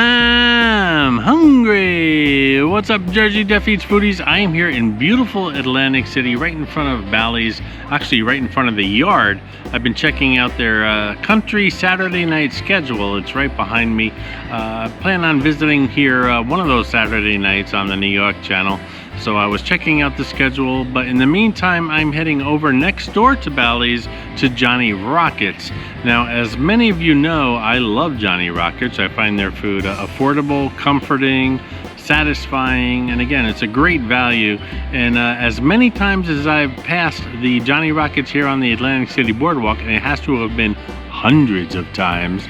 I'm hungry! What's up, Jersey Def Eats foodies? I am here in beautiful Atlantic City, right in front of Bally's, actually right in front of the Yard. I've been checking out their country Saturday night schedule. It's right behind me. I plan on visiting here one of those Saturday nights on the New York channel. So I was checking out the schedule, but in the meantime, I'm heading over next door to Bally's to Johnny Rockets. Now, as many of you know, I love Johnny Rockets. I find their food affordable, comforting, satisfying, and again, it's a great value. And as many times as I've passed the Johnny Rockets here on the Atlantic City Boardwalk, and it has to have been hundreds of times,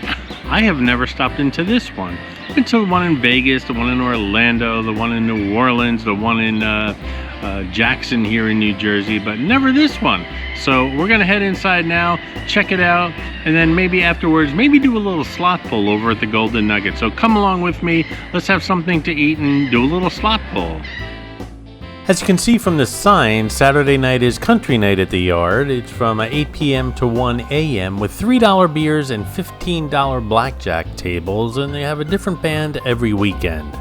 I have never stopped into this one. Been to the one in Vegas, the one in Orlando, the one in New Orleans, the one in Jackson here in New Jersey, but never this one. So we're gonna head inside now, check it out, and then maybe afterwards, maybe do a little slot pull over at the Golden Nugget. So come along with me, let's have something to eat and do a little slot pull. As you can see from the sign, Saturday night is country night at the Yard. It's from 8 p.m. to 1 a.m. with $3 beers and $15 blackjack tables, and they have a different band every weekend.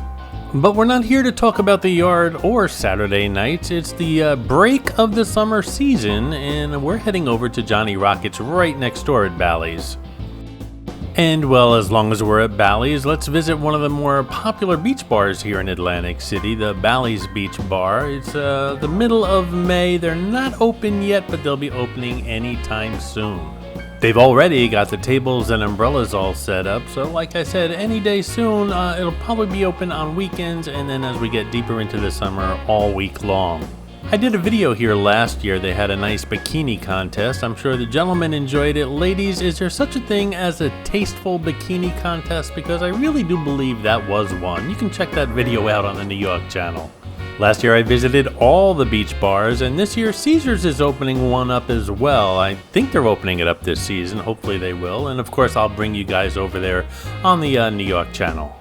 But we're not here to talk about the Yard or Saturday nights. It's the break of the summer season, and we're heading over to Johnny Rockets right next door at Bally's. And well, as long as we're at Bally's, let's visit one of the more popular beach bars here in Atlantic City, the Bally's Beach Bar. It's the middle of May. They're not open yet, but they'll be opening anytime soon. They've already got the tables and umbrellas all set up, so like I said, any day soon, it'll probably be open on weekends, and then as we get deeper into the summer, all week long. I did a video here last year. They had a nice bikini contest. I'm sure the gentlemen enjoyed it. Ladies, is there such a thing as a tasteful bikini contest? Because I really do believe that was one. You can check that video out on the New York channel. Last year I visited all the beach bars, and this year Caesars is opening one up as well. I think they're opening it up this season. Hopefully they will. And of course I'll bring you guys over there on the New York channel.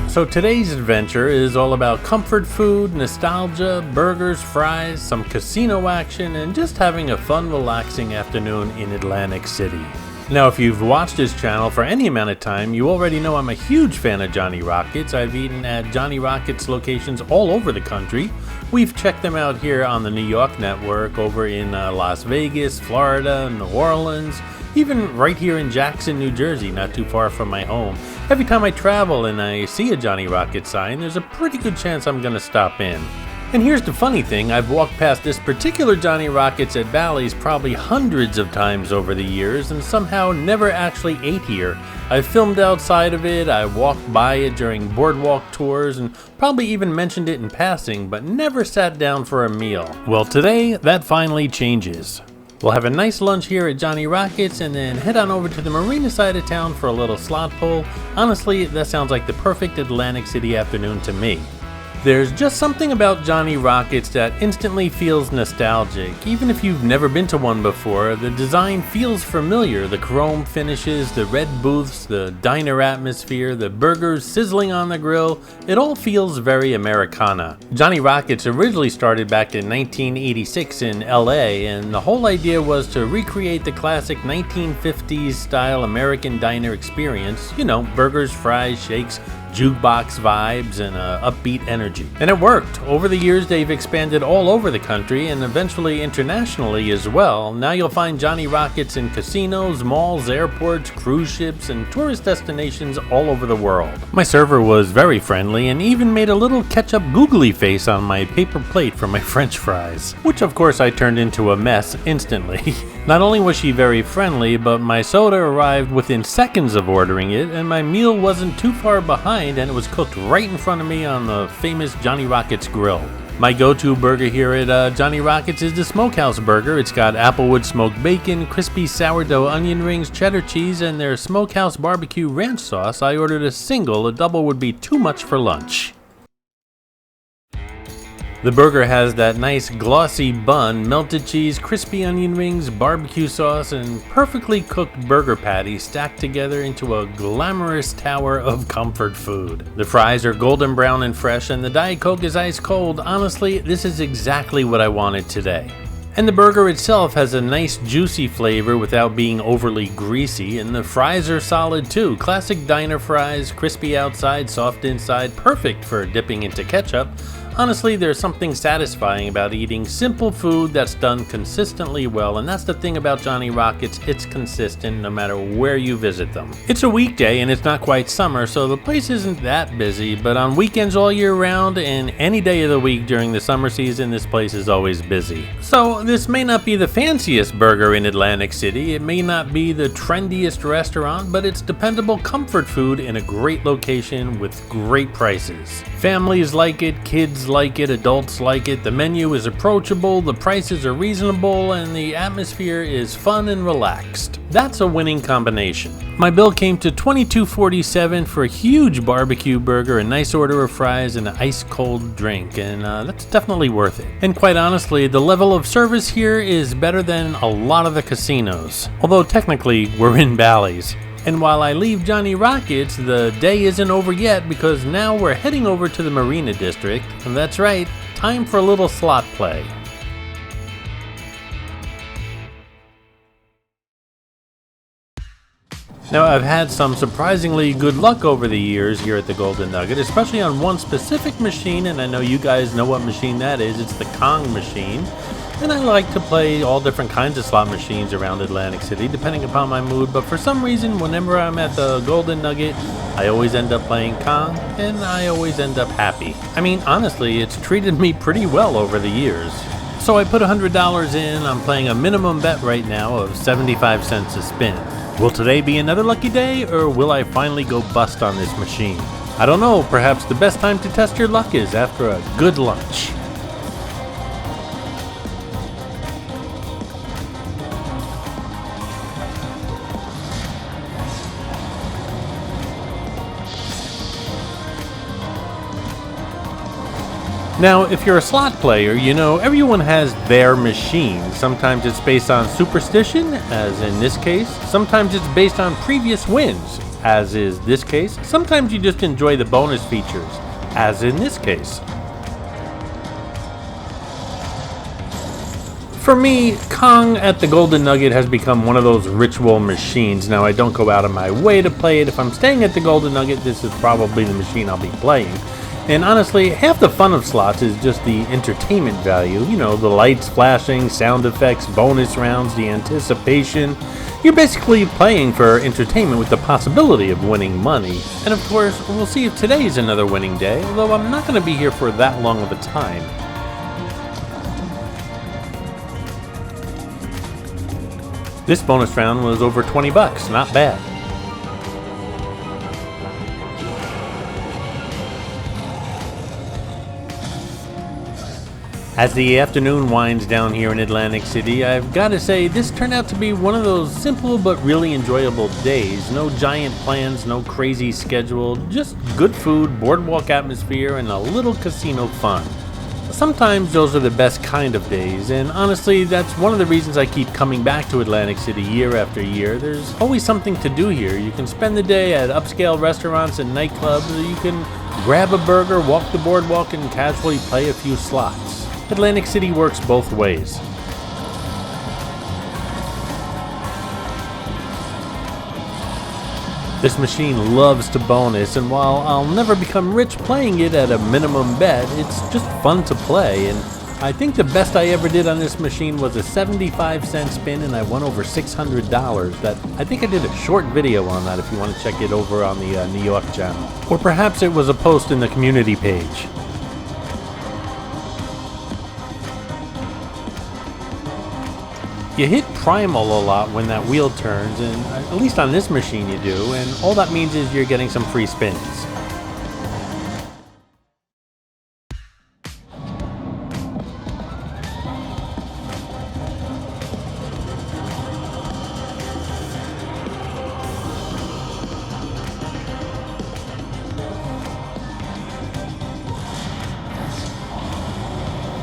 So today's adventure is all about comfort food, nostalgia, burgers, fries, some casino action, and just having a fun, relaxing afternoon in Atlantic City. Now, if you've watched this channel for any amount of time, you already know I'm a huge fan of Johnny Rockets. I've eaten at Johnny Rockets locations all over the country. We've checked them out here on the New York network, over in Las Vegas, Florida, New Orleans, even right here in Jackson, New Jersey, not too far from my home. Every time I travel and I see a Johnny Rockets sign, there's a pretty good chance I'm gonna stop in. And here's the funny thing, I've walked past this particular Johnny Rockets at Bally's probably hundreds of times over the years and somehow never actually ate here. I've filmed outside of it, I walked by it during boardwalk tours, and probably even mentioned it in passing, but never sat down for a meal. Well, today, that finally changes. We'll have a nice lunch here at Johnny Rockets and then head on over to the marina side of town for a little slot pull. Honestly, that sounds like the perfect Atlantic City afternoon to me. There's just something about Johnny Rockets that instantly feels nostalgic. Even if you've never been to one before, the design feels familiar. The chrome finishes, the red booths, the diner atmosphere, the burgers sizzling on the grill, it all feels very Americana. Johnny Rockets originally started back in 1986 in LA, and the whole idea was to recreate the classic 1950s style American diner experience. You know, burgers, fries, shakes, jukebox vibes, and upbeat energy. And it worked. Over the years they've expanded all over the country and eventually internationally as well. Now you'll find Johnny Rockets in casinos, malls, airports, cruise ships, and tourist destinations all over the world. My server was very friendly and even made a little ketchup googly face on my paper plate for my french fries, which of course I turned into a mess instantly. Not only was she very friendly, but my soda arrived within seconds of ordering it, and my meal wasn't too far behind, and it was cooked right in front of me on the famous Johnny Rockets grill. My go-to burger here at Johnny Rockets is the Smokehouse Burger. It's got applewood smoked bacon, crispy sourdough onion rings, cheddar cheese, and their Smokehouse barbecue ranch sauce. I ordered a single, a double would be too much for lunch. The burger has that nice glossy bun, melted cheese, crispy onion rings, barbecue sauce, and perfectly cooked burger patties stacked together into a glamorous tower of comfort food. The fries are golden brown and fresh, and the Diet Coke is ice cold. Honestly, this is exactly what I wanted today. And the burger itself has a nice juicy flavor without being overly greasy, and the fries are solid too. Classic diner fries, crispy outside, soft inside, perfect for dipping into ketchup. Honestly, there's something satisfying about eating simple food that's done consistently well, and that's the thing about Johnny Rockets, it's consistent no matter where you visit them. It's a weekday and it's not quite summer, so the place isn't that busy, but on weekends all year round and any day of the week during the summer season, this place is always busy. So this may not be the fanciest burger in Atlantic City, it may not be the trendiest restaurant, but it's dependable comfort food in a great location with great prices. Families like it, kids like it, adults like it, the menu is approachable, the prices are reasonable, and the atmosphere is fun and relaxed. That's a winning combination. My bill came to $22.47 for a huge barbecue burger, a nice order of fries, and an ice-cold drink, and that's definitely worth it. And quite honestly, the level of service here is better than a lot of the casinos. Although technically, we're in Bally's. And while I leave Johnny Rockets, the day isn't over yet because now we're heading over to the Marina District, and that's right, time for a little slot play. Now, I've had some surprisingly good luck over the years here at the Golden Nugget, especially on one specific machine, and I know you guys know what machine that is. It's the Kong machine. And I like to play all different kinds of slot machines around Atlantic City, depending upon my mood, but for some reason, whenever I'm at the Golden Nugget, I always end up playing Kong, and I always end up happy. I mean, honestly, it's treated me pretty well over the years. So I put $100 in, I'm playing a minimum bet right now of 75 cents a spin. Will today be another lucky day, or will I finally go bust on this machine? I don't know, perhaps the best time to test your luck is after a good lunch. Now, if you're a slot player, you know everyone has their machine. Sometimes it's based on superstition, as in this case. Sometimes it's based on previous wins, as is this case. Sometimes you just enjoy the bonus features, as in this case. For me, Kong at the Golden Nugget has become one of those ritual machines. Now, I don't go out of my way to play it. If I'm staying at the Golden Nugget, this is probably the machine I'll be playing. And honestly, half the fun of slots is just the entertainment value. You know, the lights flashing, sound effects, bonus rounds, the anticipation. You're basically playing for entertainment with the possibility of winning money. And of course, we'll see if today is another winning day, although I'm not going to be here for that long of a time. This bonus round was over 20 bucks, not bad. As the afternoon winds down here in Atlantic City, I've got to say this turned out to be one of those simple but really enjoyable days. No giant plans, no crazy schedule, just good food, boardwalk atmosphere, and a little casino fun. Sometimes those are the best kind of days, and honestly, that's one of the reasons I keep coming back to Atlantic City year after year. There's always something to do here. You can spend the day at upscale restaurants and nightclubs, or you can grab a burger, walk the boardwalk, and casually play a few slots. Atlantic City works both ways. This machine loves to bonus, and while I'll never become rich playing it at a minimum bet, it's just fun to play, and I think the best I ever did on this machine was a 75-cent spin, and I won over $600. I think I did a short video on that if you want to check it over on the New York channel. Or perhaps it was a post in the community page. You hit primal a lot when that wheel turns, and at least on this machine you do, and all that means is you're getting some free spins.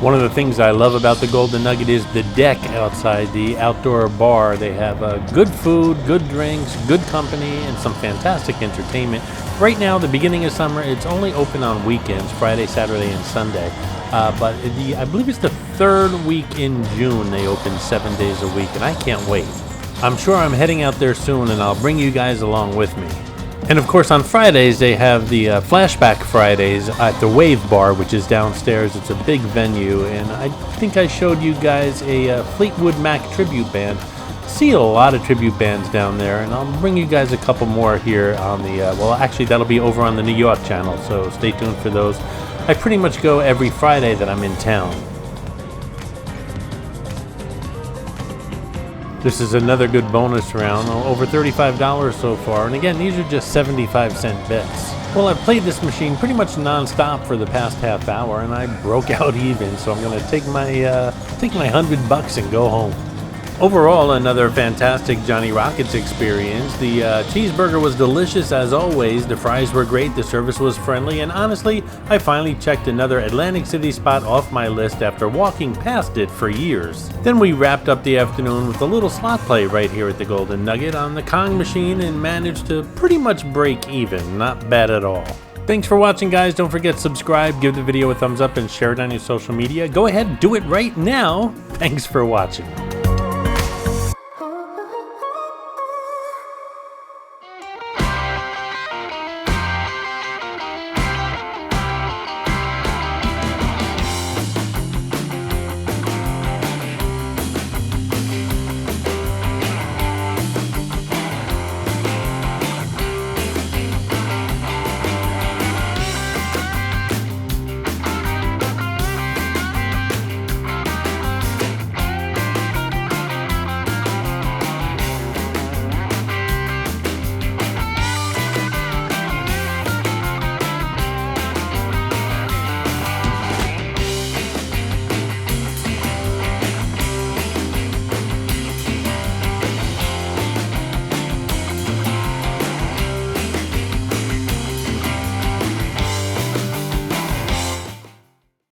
One of the things I love about the Golden Nugget is the deck outside the outdoor bar. They have good food, good drinks, good company, and some fantastic entertainment. Right now, the beginning of summer, it's only open on weekends, Friday, Saturday, and Sunday. But I believe it's the third week in June they open 7 days a week, and I can't wait. I'm sure I'm heading out there soon, and I'll bring you guys along with me. And of course, on Fridays, they have the Flashback Fridays at the Wave Bar, which is downstairs. It's a big venue, and I think I showed you guys a Fleetwood Mac tribute band. See a lot of tribute bands down there, and I'll bring you guys a couple more here on the, well, actually, that'll be over on the New York channel, so stay tuned for those. I pretty much go every Friday that I'm in town. This is another good bonus round, over $35 so far, and again, these are just 75-cent bets. Well, I've played this machine pretty much non-stop for the past half hour, and I broke out even, so I'm going to take my $100 and go home. Overall, another fantastic Johnny Rockets experience. The cheeseburger was delicious as always, the fries were great, the service was friendly, and honestly, I finally checked another Atlantic City spot off my list after walking past it for years. Then we wrapped up the afternoon with a little slot play right here at the Golden Nugget on the Kong machine and managed to pretty much break even. Not bad at all. Thanks for watching, guys. Don't forget to subscribe, give the video a thumbs up, and share it on your social media. Go ahead, do it right now. Thanks for watching.